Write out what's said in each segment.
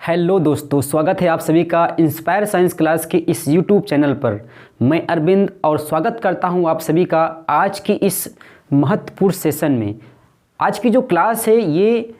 Hello दोस्तों, स्वागत है आप सभी का इंस्पायर साइंस क्लास के इस यूट्यूब चैनल पर। मैं अरविंद और स्वागत करता हूं आप सभी का आज की इस महत्वपूर्ण सेशन में। आज की जो क्लास है ये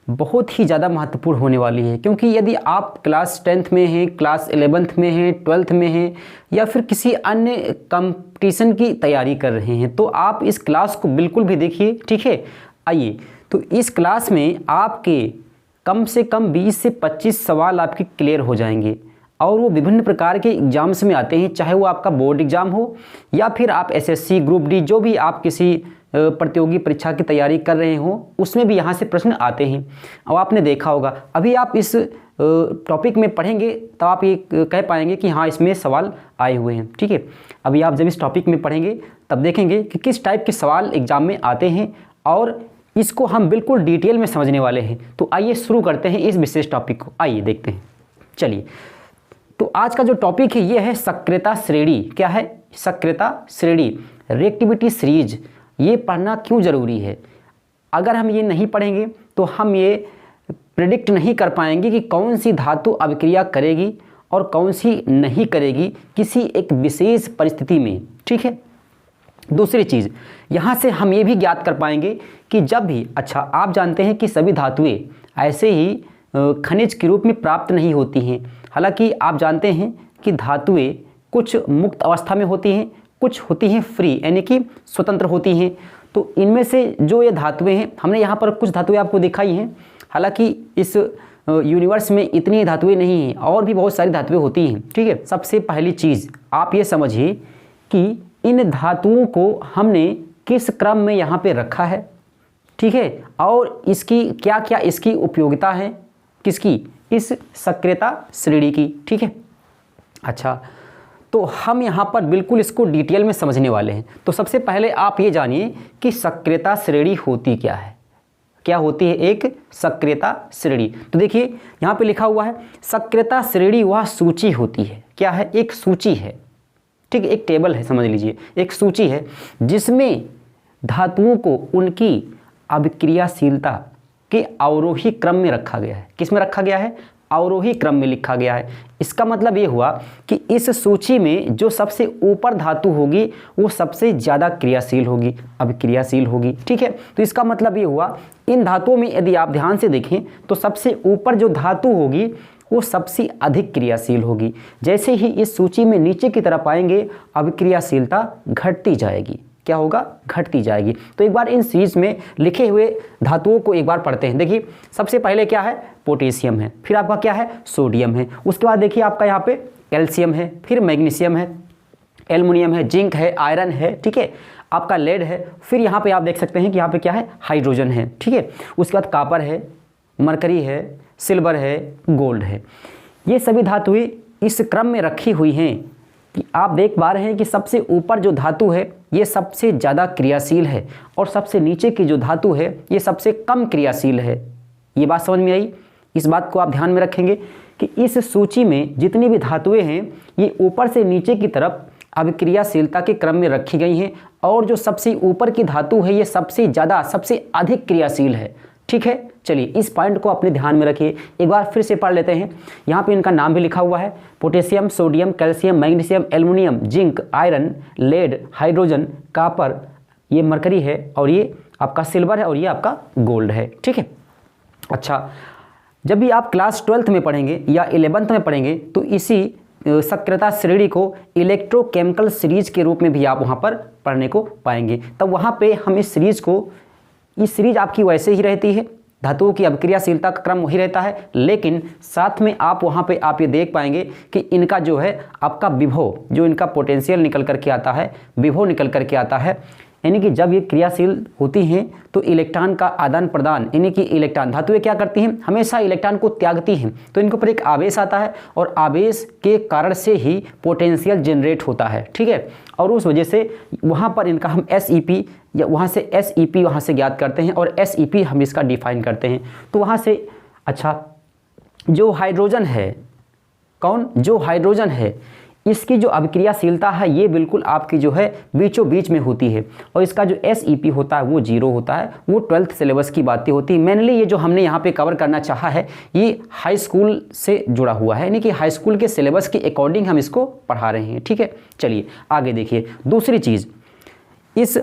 बहुत ही ज़्यादा महत्वपूर्ण होने वाली है, क्योंकि यदि आप क्लास 10th में हैं, क्लास 11th में हैं, 12th में हैं या फिर किसी अन्य कंपटीशन की तैयारी कर रहे हैं तो आप इस क्लास को बिल्कुल भी देखिए, ठीक है। आइए, तो इस क्लास में आपके कम से कम 20 से 25 सवाल आपके क्लियर हो जाएंगे और वो विभिन्न प्रकार के एग्ज़ाम्स में आते हैं, चाहे वो आपका बोर्ड एग्ज़ाम हो या फिर आप एसएससी ग्रुप डी जो भी आप किसी प्रतियोगी परीक्षा की तैयारी कर रहे हो उसमें भी यहाँ से प्रश्न आते हैं। और आपने देखा होगा अभी आप इस टॉपिक में पढ़ेंगे तो आप ये कह पाएंगे कि हाँ इसमें सवाल आए हुए हैं, ठीक है। अभी आप जब इस टॉपिक में पढ़ेंगे तब देखेंगे कि किस टाइप के सवाल एग्ज़ाम में आते हैं और इसको हम बिल्कुल डिटेल में समझने वाले हैं। तो आइए शुरू करते हैं इस विशेष टॉपिक को, आइए देखते हैं। चलिए, तो आज का जो टॉपिक है ये है सक्रियता श्रेणी। क्या है? सक्रियता श्रेणी, रिएक्टिविटी सीरीज। ये पढ़ना क्यों ज़रूरी है? अगर हम ये नहीं पढ़ेंगे तो हम ये प्रिडिक्ट नहीं कर पाएंगे कि कौन सी धातु अभिक्रिया करेगी और कौन सी नहीं करेगी किसी एक विशेष परिस्थिति में, ठीक है। दूसरी चीज़, यहाँ से हम ये भी ज्ञात कर पाएंगे कि जब भी, अच्छा आप जानते हैं कि सभी धातुएं ऐसे ही खनिज के रूप में प्राप्त नहीं होती हैं। हालांकि आप जानते हैं कि धातुएं कुछ मुक्त अवस्था में होती हैं, कुछ होती हैं फ्री यानी कि स्वतंत्र होती हैं। तो इनमें से जो ये धातुएं हैं, हमने यहाँ पर कुछ धातुएं आपको दिखाई हैं। हालांकि इस यूनिवर्स में इतनी धातुएं नहीं हैं और भी बहुत सारी धातुएं होती हैं, ठीक है। सबसे पहली चीज़ आप ये समझिए कि इन धातुओं को हमने किस क्रम में यहाँ पे रखा है, ठीक है, और इसकी क्या क्या इसकी उपयोगिता है, किसकी? इस सक्रियता श्रेणी की, ठीक है। अच्छा, तो हम यहाँ पर बिल्कुल इसको डिटेल में समझने वाले हैं। तो सबसे पहले आप ये जानिए कि सक्रियता श्रेणी होती क्या है। क्या होती है एक सक्रियता श्रेणी? तो देखिए यहाँ पे लिखा हुआ है सक्रियता श्रेणी वह सूची होती है। क्या है? एक सूची है, ठीक है, एक टेबल है, समझ लीजिए एक सूची है जिसमें धातुओं को उनकी अभिक्रियाशीलता के अवरोही क्रम में रखा गया है। किस में रखा गया है? अवरोही क्रम में लिखा गया है। इसका मतलब ये हुआ कि इस सूची में जो सबसे ऊपर धातु होगी वो सबसे ज़्यादा क्रियाशील होगी, अभिक्रियाशील होगी, ठीक है। तो इसका मतलब ये हुआ इन धातुओं में यदि आप ध्यान से देखें तो सबसे ऊपर जो धातु होगी वो सबसे अधिक क्रियाशील होगी। जैसे ही इस सूची में नीचे की तरफ आएंगे अभिक्रियाशीलता घटती जाएगी। क्या होगा? घटती जाएगी। तो एक बार इन सीरीज में लिखे हुए धातुओं को एक बार पढ़ते हैं। देखिए सबसे पहले क्या है? पोटेशियम है, फिर आपका क्या है? सोडियम है, उसके बाद देखिए आपका यहाँ पे कैल्शियम है, फिर मैग्नीशियम है, एल्युमिनियम है, जिंक है, आयरन है, ठीक है, आपका लेड है, फिर यहाँ पे आप देख सकते हैं कि यहाँ पे क्या है? हाइड्रोजन है, ठीक है, उसके बाद कापर है, मरकरी है, सिल्वर है, गोल्ड है। ये सभी धातुएं इस क्रम में रखी हुई हैं कि आप देख पा रहे हैं कि सबसे ऊपर जो धातु है ये सबसे ज़्यादा क्रियाशील है और सबसे नीचे की जो धातु है ये सबसे कम क्रियाशील है। ये बात समझ में आई? इस बात को आप ध्यान में रखेंगे कि इस सूची में जितनी भी धातुएं हैं ये ऊपर से नीचे की तरफ अभिक्रियाशीलता के क्रम में रखी गई हैं और जो सबसे ऊपर की धातु है ये सबसे ज़्यादा, सबसे अधिक क्रियाशील है, ठीक है। चलिए इस पॉइंट को अपने ध्यान में रखिए। एक बार फिर से पढ़ लेते हैं। यहाँ पे इनका नाम भी लिखा हुआ है, potassium, sodium, calcium, magnesium, aluminium, zinc, iron, lead, hydrogen, copper, ये मरकरी है और ये आपका सिल्वर है और ये आपका गोल्ड है, ठीक है। अच्छा, जब भी आप क्लास 12th में पढ़ेंगे या 11th में पढ़ेंगे तो इसी सक्रियता श्रेणी को इलेक्ट्रोकेमिकल सीरीज के रूप में भी आप वहाँ पर पढ़ने को पाएंगे। तब वहाँ पे हम इस सीरीज आपकी वैसे ही रहती है, धातुओं की अभिक्रियाशीलता का क्रम वही रहता है, लेकिन साथ में आप वहाँ पे आप ये देख पाएंगे कि इनका जो है आपका विभव, जो इनका पोटेंशियल निकल करके आता है, विभव निकल करके आता है, यानी कि जब ये क्रियाशील होती हैं तो इलेक्ट्रॉन का आदान प्रदान, यानी कि इलेक्ट्रॉन, धातुएं क्या करती हैं? हमेशा इलेक्ट्रॉन को त्यागती हैं, तो इनके ऊपर एक आवेश आता है और आवेश के कारण से ही पोटेंशियल जनरेट होता है, ठीक है। और उस वजह से वहाँ पर इनका हम SEP या वहाँ से SEP वहाँ से ज्ञात करते हैं और SEP हम इसका डिफाइन करते हैं। तो वहाँ से अच्छा, जो हाइड्रोजन है, कौन? जो हाइड्रोजन है इसकी जो अभिक्रियाशीलता है ये बिल्कुल आपकी जो है बीचों बीच में होती है, और इसका जो SEP होता है वो 0 होता है। वो 12th सिलेबस की बातें होती है। मेनली ये जो हमने यहाँ पे कवर करना चाहा है ये हाई स्कूल से जुड़ा हुआ है, यानी कि हाई स्कूल के सिलेबस के अकॉर्डिंग हम इसको पढ़ा रहे हैं, ठीक है। चलिए आगे देखिए, दूसरी चीज़, इस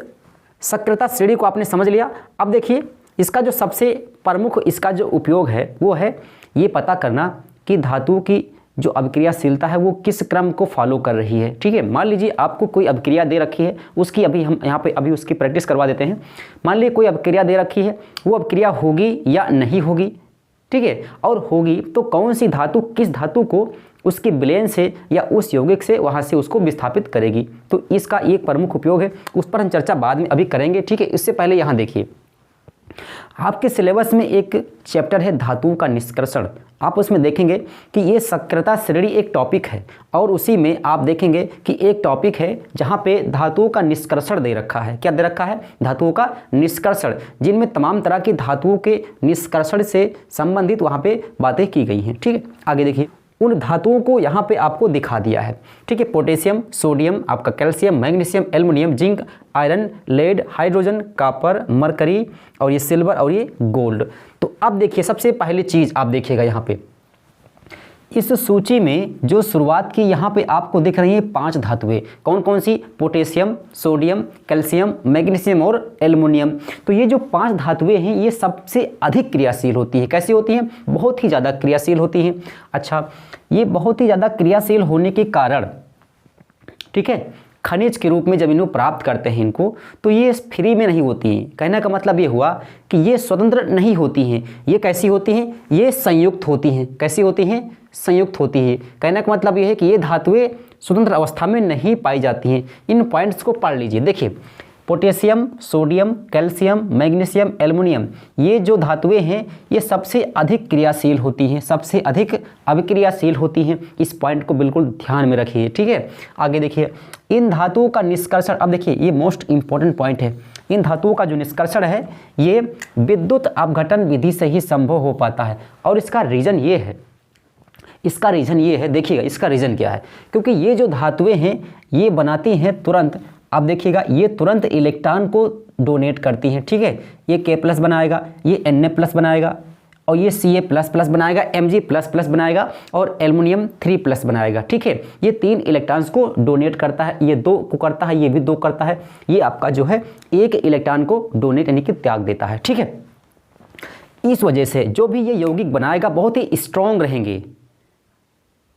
सक्रियता श्रेणी को आपने समझ लिया। अब देखिए इसका जो सबसे प्रमुख इसका जो उपयोग है वो है ये पता करना कि धातु की जो अभिक्रियाशीलता है वो किस क्रम को फॉलो कर रही है, ठीक है। मान लीजिए आपको कोई अभिक्रिया दे रखी है, उसकी अभी हम यहाँ पे अभी उसकी प्रैक्टिस करवा देते हैं। मान लीजिए कोई अभिक्रिया दे रखी है, वो अभिक्रिया होगी या नहीं होगी, ठीक है, और होगी तो कौन सी धातु किस धातु को उसकी विलयन से या उस यौगिक से वहाँ से उसको विस्थापित करेगी। तो इसका एक प्रमुख उपयोग है, उस पर हम चर्चा बाद में अभी करेंगे, ठीक है। इससे पहले यहाँ देखिए आपके सिलेबस में एक चैप्टर है धातुओं का निष्कर्षण। आप उसमें देखेंगे कि ये सक्रियता श्रेणी एक टॉपिक है, और उसी में आप देखेंगे कि एक टॉपिक है जहाँ पे धातुओं का निष्कर्षण दे रखा है। क्या दे रखा है? धातुओं का निष्कर्षण, जिनमें तमाम तरह की धातुओं के निष्कर्षण से संबंधित वहाँ पे बातें की गई हैं, ठीक है। आगे देखिए, उन धातुओं को यहाँ पे आपको दिखा दिया है, ठीक है। पोटेशियम, सोडियम, आपका calcium, magnesium, aluminium, zinc, iron, lead, hydrogen, copper, mercury, और ये सिल्वर और ये गोल्ड। तो अब देखिए सबसे पहली चीज़ आप देखिएगा यहाँ पे इस सूची में जो शुरुआत की यहाँ पे आपको दिख रही है 5 धातुएं, कौन कौन सी? पोटेशियम, सोडियम, कैल्शियम, मैग्नीशियम और एल्युमिनियम। तो ये जो 5 धातुएं हैं ये सबसे अधिक क्रियाशील होती है। कैसी होती हैं? बहुत ही ज़्यादा क्रियाशील होती हैं। अच्छा, ये बहुत ही ज़्यादा क्रियाशील होने के कारण, ठीक है, खनिज के रूप में जब इनको प्राप्त करते हैं इनको, तो ये फ्री में नहीं होती हैं। कहने का मतलब ये हुआ कि ये स्वतंत्र नहीं होती हैं। ये कैसी होती हैं? ये संयुक्त होती हैं। कैसी होती हैं? संयुक्त होती है। कहने का मतलब ये है कि ये धातुएं स्वतंत्र अवस्था में नहीं पाई जाती हैं। इन पॉइंट्स को पढ़ लीजिए। देखिए, potassium, sodium, calcium, magnesium, aluminium, ये जो धातुएं हैं ये सबसे अधिक क्रियाशील होती हैं, सबसे अधिक अभिक्रियाशील होती हैं। इस पॉइंट को बिल्कुल ध्यान में रखिए, ठीक है। आगे देखिए, इन धातुओं का निष्कर्षण, अब देखिए ये मोस्ट इंपॉर्टेंट पॉइंट है। इन धातुओं का जो निष्कर्षण है ये विद्युत अपघटन विधि से ही संभव हो पाता है, और इसका रीज़न ये है, इसका रीज़न ये है, देखिएगा इसका रीज़न क्या है। क्योंकि ये जो धातुएं हैं ये बनाती हैं तुरंत, अब देखिएगा ये तुरंत इलेक्ट्रॉन को डोनेट करती हैं, ठीक है। ये K+ बनाएगा, ये Na+ बनाएगा, और ये Ca++ बनाएगा, Mg++ बनाएगा, और एल्युमिनियम 3+ बनाएगा, ठीक है। ये 3 इलेक्ट्रॉन्स को डोनेट करता है, ये 2 को करता है, ये भी 2 करता है। ये आपका जो है 1 इलेक्ट्रॉन को डोनेट यानी कि त्याग देता है, ठीक है। इस वजह से जो भी ये यौगिक बनाएगा बहुत ही स्ट्रॉन्ग रहेंगे,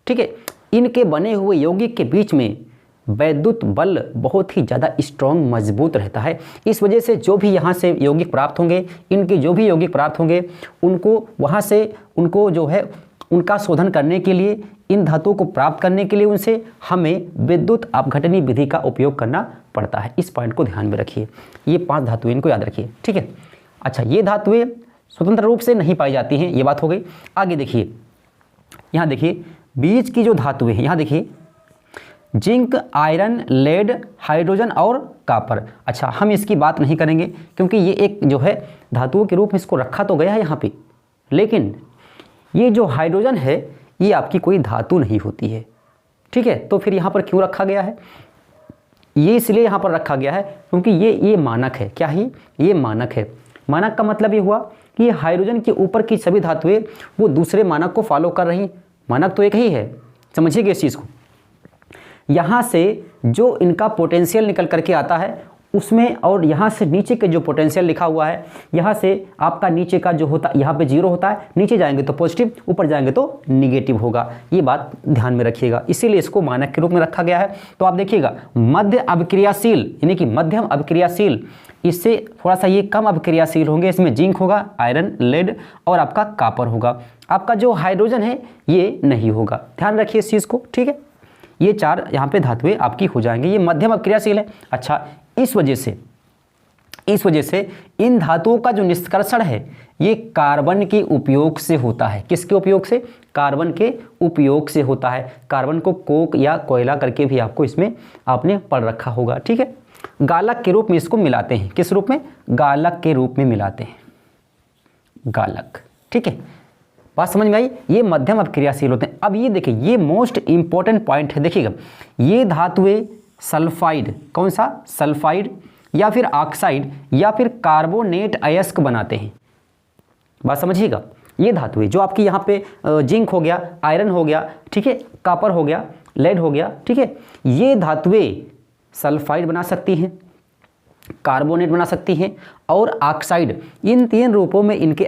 ठीक है। इनके बने हुए यौगिक के बीच में वैद्युत बल बहुत ही ज़्यादा स्ट्रॉन्ग मजबूत रहता है। इस वजह से जो भी यहाँ से यौगिक प्राप्त होंगे, इनके जो भी यौगिक प्राप्त होंगे, उनको वहाँ से उनको जो है उनका शोधन करने के लिए, इन धातुओं को प्राप्त करने के लिए उनसे हमें विद्युत अपघटनी विधि का उपयोग करना पड़ता है। इस पॉइंट को ध्यान में रखिए। ये 5 धातुएं इनको याद रखिए, ठीक है। अच्छा, ये धातुएं स्वतंत्र रूप से नहीं पाई जाती हैं, ये बात हो गई। आगे देखिए, यहाँ देखिए बीच की जो धातुएं हैं, यहाँ देखिए जिंक, आयरन, लेड, हाइड्रोजन और कॉपर। अच्छा, हम इसकी बात नहीं करेंगे क्योंकि ये एक जो है धातुओं के रूप में इसको रखा तो गया है यहाँ पे, लेकिन ये जो हाइड्रोजन है ये आपकी कोई धातु नहीं होती है, ठीक है। तो फिर यहाँ पर क्यों रखा गया है? ये इसलिए यहाँ पर रखा गया है क्योंकि ये मानक है। क्या है? ये मानक है। मानक का मतलब ये हुआ कि हाइड्रोजन के ऊपर की सभी धातुएं वो दूसरे मानक को फॉलो कर रही। मानक तो एक ही है, समझिएगा इस चीज़ को। यहाँ से जो इनका पोटेंशियल निकल करके आता है उसमें, और यहाँ से नीचे के जो पोटेंशियल लिखा हुआ है, यहाँ से आपका नीचे का जो होता है यहाँ पे 0 होता है, नीचे जाएंगे तो पॉजिटिव, ऊपर जाएंगे तो निगेटिव होगा। ये बात ध्यान में रखिएगा, इसीलिए इसको मानक के रूप में रखा गया है। तो आप देखिएगा मध्य अभिक्रियाशील यानी कि मध्यम अभिक्रियाशील, इससे थोड़ा सा ये कम अभिक्रियाशील होंगे। इसमें जिंक होगा, आयरन, लेड और आपका कॉपर होगा। आपका जो हाइड्रोजन है ये नहीं होगा। ध्यान रखिए इस चीज़ को, ठीक है। ये 4 यहाँ पे धातुएं आपकी हो जाएंगी। ये मध्यम अभिक्रियाशील है। अच्छा, इस वजह से इन धातुओं का जो निष्कर्षण है ये कार्बन के उपयोग से होता है। किसके उपयोग से? कार्बन के उपयोग से होता है। कार्बन को कोक या कोयला करके भी आपको इसमें आपने पढ़ रखा होगा, ठीक है। गालक के रूप में इसको मिलाते हैं। किस रूप में? गालक के रूप में मिलाते हैं, गालक, ठीक है। बात समझ में आई? ये मध्यम अपक्रियाशील होते हैं। अब ये देखिए, ये मोस्ट इंपॉर्टेंट पॉइंट है, देखिएगा ये धातुएं सल्फाइड, कौन सा? सल्फाइड या फिर ऑक्साइड या फिर कार्बोनेट अयस्क बनाते हैं। बात समझिएगा, ये धातुएं जो आपकी यहाँ पे जिंक हो गया, आयरन हो गया, ठीक है, कॉपर हो गया, लेड हो गया, ठीक है, ये धातुएं सल्फाइड बना सकती हैं, कार्बोनेट बना सकती हैं और ऑक्साइड। इन 3 रूपों में इनके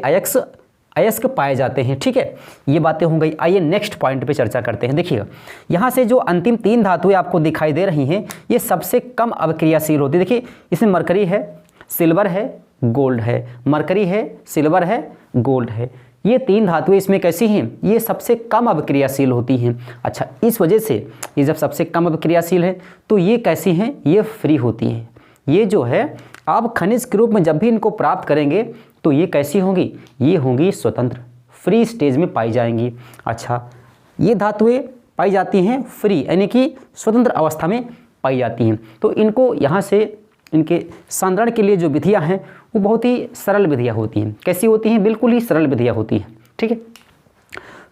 अयस्क पाए जाते हैं, ठीक है। ये बातें हो गई। आइए नेक्स्ट पॉइंट पे चर्चा करते हैं। देखिएगा यहाँ से जो अंतिम 3 धातुएं आपको दिखाई दे रही हैं, ये सबसे कम अवक्रियाशील होती है। देखिए इसमें मरकरी है, सिल्वर है, गोल्ड है, मरकरी है, सिल्वर है, गोल्ड है। ये 3 धातुएं इसमें कैसी हैं? ये सबसे कम अवक्रियाशील होती हैं। अच्छा, इस वजह से ये जब सबसे कम अवक्रियाशील है तो ये कैसी हैं? ये फ्री होती हैं। ये जो है आप खनिज के रूप में जब भी इनको प्राप्त करेंगे तो ये कैसी होंगी? ये होंगी स्वतंत्र, फ्री स्टेज में पाई जाएंगी। अच्छा, ये धातुएं पाई जाती हैं फ्री, यानी कि स्वतंत्र अवस्था में पाई जाती हैं। तो इनको यहाँ से इनके संरक्षण के लिए जो विधियाँ हैं वो बहुत ही सरल विधियाँ होती हैं। कैसी होती हैं? बिल्कुल ही सरल विधियाँ होती हैं, ठीक है।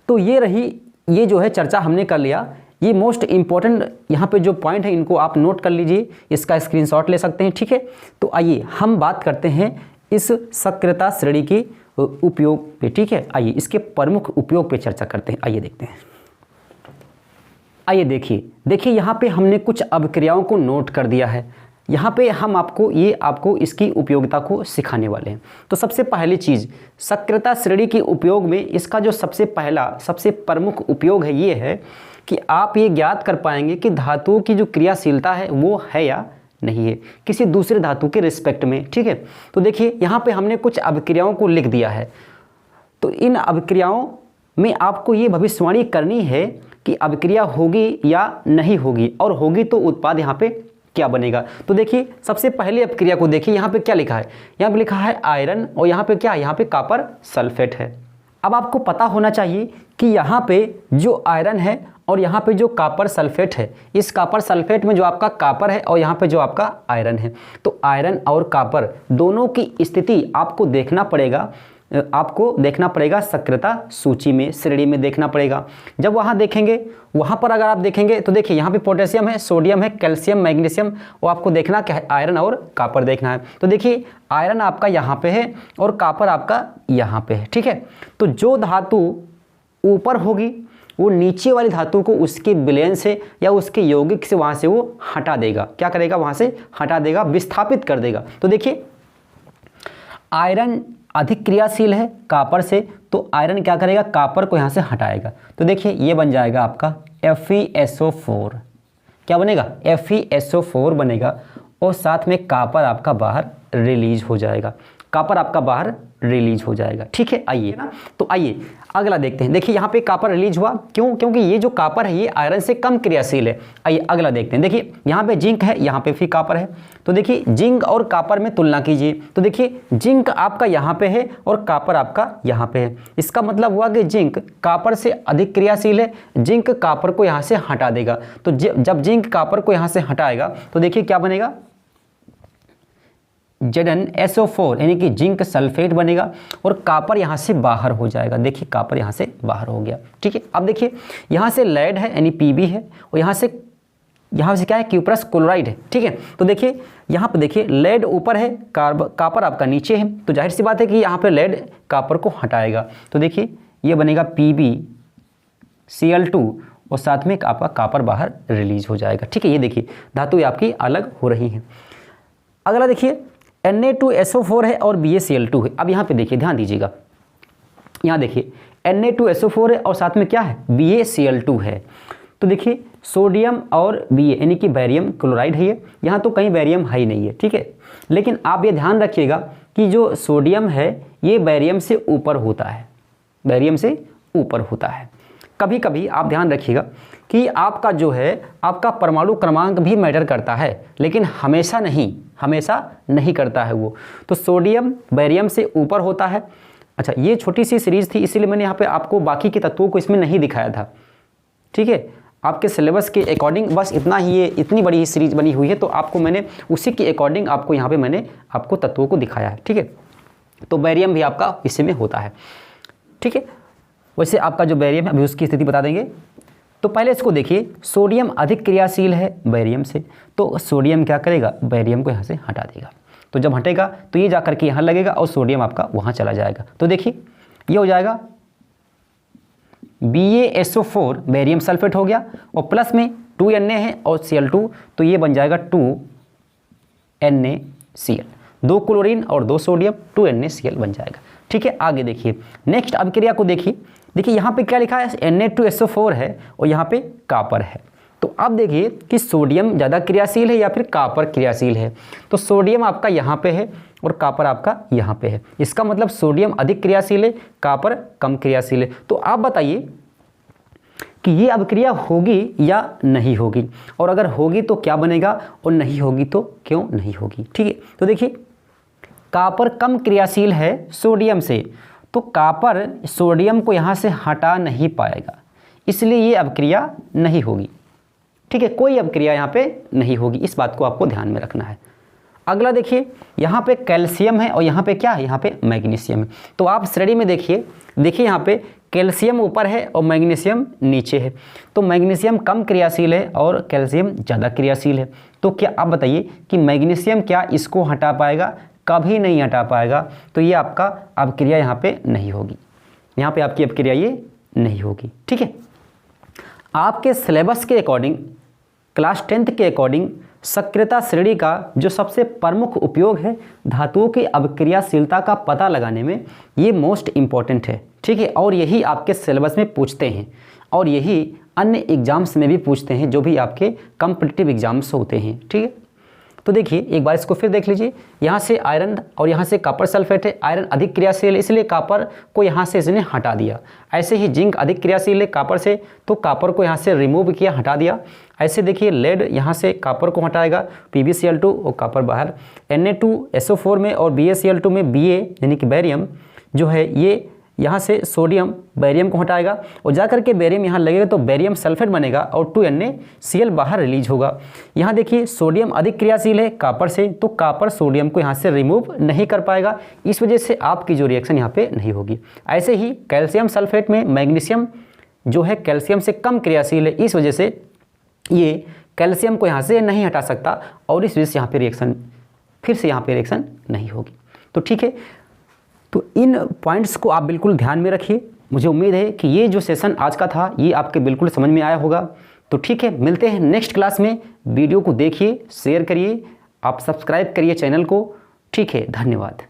तो ये रही, ये जो है चर्चा हमने कर लिया। ये मोस्ट इम्पॉर्टेंट यहाँ पे जो पॉइंट है इनको आप नोट कर लीजिए, इसका स्क्रीनशॉट ले सकते हैं, ठीक है। तो आइए हम बात करते हैं इस सक्रियता श्रेणी के उपयोग पे, ठीक है। आइए इसके प्रमुख उपयोग पे चर्चा करते हैं। आइए देखते हैं। आइए देखिए यहाँ पे हमने कुछ अभिक्रियाओं को नोट कर दिया है। यहाँ पे हम आपको इसकी उपयोगिता को सिखाने वाले हैं। तो सबसे पहली चीज़, सक्रियता श्रेणी के उपयोग में इसका जो सबसे प्रमुख उपयोग है ये है कि आप ये ज्ञात कर पाएंगे कि धातुओं की जो क्रियाशीलता है वो है या नहीं है किसी दूसरे धातु के रिस्पेक्ट में, ठीक है। तो देखिए यहाँ पे हमने कुछ अभिक्रियाओं को लिख दिया है। तो इन अभिक्रियाओं में आपको ये भविष्यवाणी करनी है कि अभिक्रिया होगी या नहीं होगी, और होगी तो उत्पाद यहाँ पे क्या बनेगा। तो देखिए सबसे पहले अभिक्रिया को देखिए, यहाँ पे क्या लिखा है? यहाँ पे लिखा है आयरन, और यहाँ पे क्या? यहाँ पे कॉपर सल्फेट है। अब आपको पता होना चाहिए कि यहाँ पे जो आयरन है और यहाँ पे जो कॉपर सल्फेट है, इस कॉपर सल्फेट में जो आपका कॉपर है और यहाँ पे जो आपका आयरन है, तो आयरन और कॉपर दोनों की स्थिति आपको देखना पड़ेगा सक्रियता सूची में, श्रेणी में देखना पड़ेगा। जब वहाँ देखेंगे, वहाँ पर अगर आप देखेंगे तो देखिए यहाँ पे पोटेशियम है, सोडियम है, कैल्शियम, मैग्नीशियम, वो आपको देखना क्या है? आयरन और कॉपर देखना है। तो देखिए आयरन आपका यहाँ पे है और कॉपर आपका यहाँ पे है, ठीक है। तो जो धातु ऊपर होगी वो नीचे वाली धातु को उसके विलयन से या उसके यौगिक से वहाँ से वो हटा देगा। क्या करेगा? वहाँ से हटा देगा, विस्थापित कर देगा। तो देखिए आयरन अधिक क्रियाशील है कॉपर से, तो आयरन क्या करेगा? कॉपर को यहाँ से हटाएगा। तो देखिए ये बन जाएगा आपका FeSO4। क्या बनेगा? FeSO4 बनेगा, और साथ में कॉपर आपका बाहर रिलीज हो जाएगा, ठीक है। आइए ना, तो आइए अगला देखते हैं। देखिए यहाँ पे कॉपर रिलीज हुआ, क्यों? क्योंकि ये जो कॉपर है ये आयरन से कम क्रियाशील है। आइए अगला देखते हैं। देखिए यहाँ पे जिंक है, यहाँ पे भी कॉपर है। तो देखिए जिंक और कॉपर में तुलना कीजिए। तो देखिए जिंक आपका यहाँ पे है और कॉपर आपका यहाँ पे है। इसका मतलब हुआ कि जिंक कॉपर से अधिक क्रियाशील है, जिंक कॉपर को यहाँ से हटा देगा। तो जब जिंक कॉपर को यहाँ से हटाएगा तो देखिए क्या बनेगा? ZnSO4 यानी कि जिंक सल्फेट बनेगा, और कॉपर यहाँ से बाहर हो जाएगा। देखिए कॉपर यहाँ से बाहर हो गया, ठीक है। अब देखिए यहाँ से लेड है यानी Pb है, और यहाँ से क्या है? क्यूप्रस क्लोराइड है, ठीक है। तो देखिए यहाँ पर देखिए लेड ऊपर है, कॉपर आपका नीचे है, तो जाहिर सी बात है कि यहाँ पे लेड कॉपर को हटाएगा। तो देखिए ये बनेगा PbCl2, और साथ में आपका कॉपर बाहर रिलीज हो जाएगा, ठीक है। ये देखिए धातु आपकी अलग हो रही हैं। अगला देखिए Na2SO4 है और BaCl2 है। अब यहाँ पे देखिए, ध्यान दीजिएगा, यहाँ देखिए Na2SO4 है और साथ में क्या है? BaCl2 है। तो देखिए सोडियम और Ba यानी कि बैरियम क्लोराइड है ये, यहाँ तो कहीं बैरियम है ही नहीं है, ठीक है। लेकिन आप ये ध्यान रखिएगा कि जो सोडियम है ये बैरियम से ऊपर होता है, कभी कभी आप ध्यान रखिएगा कि आपका जो है आपका परमाणु क्रमांक भी मैटर करता है, लेकिन हमेशा नहीं करता है वो। तो सोडियम बैरियम से ऊपर होता है। अच्छा, ये छोटी सी सीरीज थी, इसीलिए मैंने यहाँ पे आपको बाकी के तत्वों को इसमें नहीं दिखाया था, ठीक है। आपके सिलेबस के अकॉर्डिंग बस इतना ही, ये इतनी बड़ी सीरीज बनी हुई है, तो आपको मैंने उसी के अकॉर्डिंग आपको यहाँ पे मैंने आपको तत्वों को दिखाया है, ठीक है। तो बैरियम भी आपका इसी में होता है, ठीक है। वैसे आपका जो बेरियम है अभी उसकी स्थिति बता देंगे। तो पहले इसको देखिए, सोडियम अधिक क्रियाशील है बेरियम से, तो सोडियम क्या करेगा, बेरियम को यहाँ से हटा देगा। तो जब हटेगा तो ये जाकर के यहाँ लगेगा और सोडियम आपका वहाँ चला जाएगा। तो देखिए ये हो जाएगा BaSO4 बेरियम सल्फेट हो गया, और प्लस में 2Na है और Cl2, तो ये बन जाएगा 2NaCl, 2 क्लोरीन और 2 सोडियम, 2NaCl बन जाएगा। ठीक है, आगे देखिए नेक्स्ट अभिक्रिया को देखिए। देखिए यहाँ पे क्या लिखा है, Na2SO4 है और यहाँ पे कॉपर है। तो अब देखिए कि सोडियम ज़्यादा क्रियाशील है या फिर कॉपर क्रियाशील है। तो सोडियम आपका यहाँ पे है और कॉपर आपका यहाँ पे है। इसका मतलब सोडियम अधिक क्रियाशील है, कॉपर कम क्रियाशील है। तो आप बताइए कि ये अभिक्रिया होगी या नहीं होगी, और अगर होगी तो क्या बनेगा और नहीं होगी तो क्यों नहीं होगी। ठीक है, तो देखिए कॉपर कम क्रियाशील है सोडियम से, तो कॉपर सोडियम को यहाँ से हटा नहीं पाएगा, इसलिए ये अभिक्रिया नहीं होगी। ठीक है, कोई अभिक्रिया यहाँ पे नहीं होगी, इस बात को आपको ध्यान में रखना है। अगला देखिए, यहाँ पे कैल्शियम है और यहाँ पे क्या है, यहाँ पे मैग्नीशियम है। तो आप श्रेणी में देखिए यहाँ पे कैल्शियम ऊपर है और मैग्नीशियम नीचे है। तो मैग्नीशियम कम क्रियाशील है और कैल्शियम ज़्यादा क्रियाशील है। तो क्या आप बताइए कि मैग्नीशियम क्या इसको हटा पाएगा, कभी नहीं हटा पाएगा। तो ये आपका अभिक्रिया यहाँ पे नहीं होगी, यहाँ पे आपकी अभिक्रिया ये नहीं होगी। ठीक है, आपके सिलेबस के अकॉर्डिंग, क्लास 10th के अकॉर्डिंग सक्रियता श्रेणी का जो सबसे प्रमुख उपयोग है धातुओं की अभिक्रियाशीलता का पता लगाने में, ये मोस्ट इम्पॉर्टेंट है। ठीक है, और यही आपके सिलेबस में पूछते हैं और यही अन्य एग्जाम्स में भी पूछते हैं जो भी आपके कॉम्पिटिटिव एग्जाम्स होते हैं। ठीक है, तो देखिए एक बार इसको फिर देख लीजिए, यहाँ से आयरन और यहाँ से कॉपर सल्फेट है। आयरन अधिक क्रियाशील है इसलिए कॉपर को यहाँ से इसने हटा दिया। ऐसे ही जिंक अधिक क्रियाशील है कॉपर से, तो कॉपर को यहाँ से रिमूव किया, हटा दिया। ऐसे देखिए लेड यहाँ से कॉपर को हटाएगा, PbCl2 और कॉपर बाहर। Na2SO4 में और BaCl2 में Ba यानी कि बेरियम जो है ये यहाँ से सोडियम बेरियम को हटाएगा और जाकर के बेरियम यहाँ लगेगा तो बेरियम सल्फेट बनेगा और 2NaCl बाहर रिलीज होगा। यहाँ देखिए सोडियम अधिक क्रियाशील है कॉपर से, तो कॉपर सोडियम को यहाँ से रिमूव नहीं कर पाएगा, इस वजह से आपकी जो रिएक्शन यहाँ पे नहीं होगी। ऐसे ही कैल्शियम सल्फेट में मैग्नीशियम जो है कैल्शियम से कम क्रियाशील है, इस वजह से ये कैल्शियम को यहाँ से नहीं हटा सकता और इस वजह से यहाँ पे रिएक्शन फिर से यहाँ पे रिएक्शन नहीं होगी। तो ठीक है, तो इन पॉइंट्स को आप बिल्कुल ध्यान में रखिए। मुझे उम्मीद है कि ये जो सेशन आज का था ये आपके बिल्कुल समझ में आया होगा। तो ठीक है, मिलते हैं नेक्स्ट क्लास में। वीडियो को देखिए, शेयर करिए, आप सब्सक्राइब करिए चैनल को। ठीक है, धन्यवाद।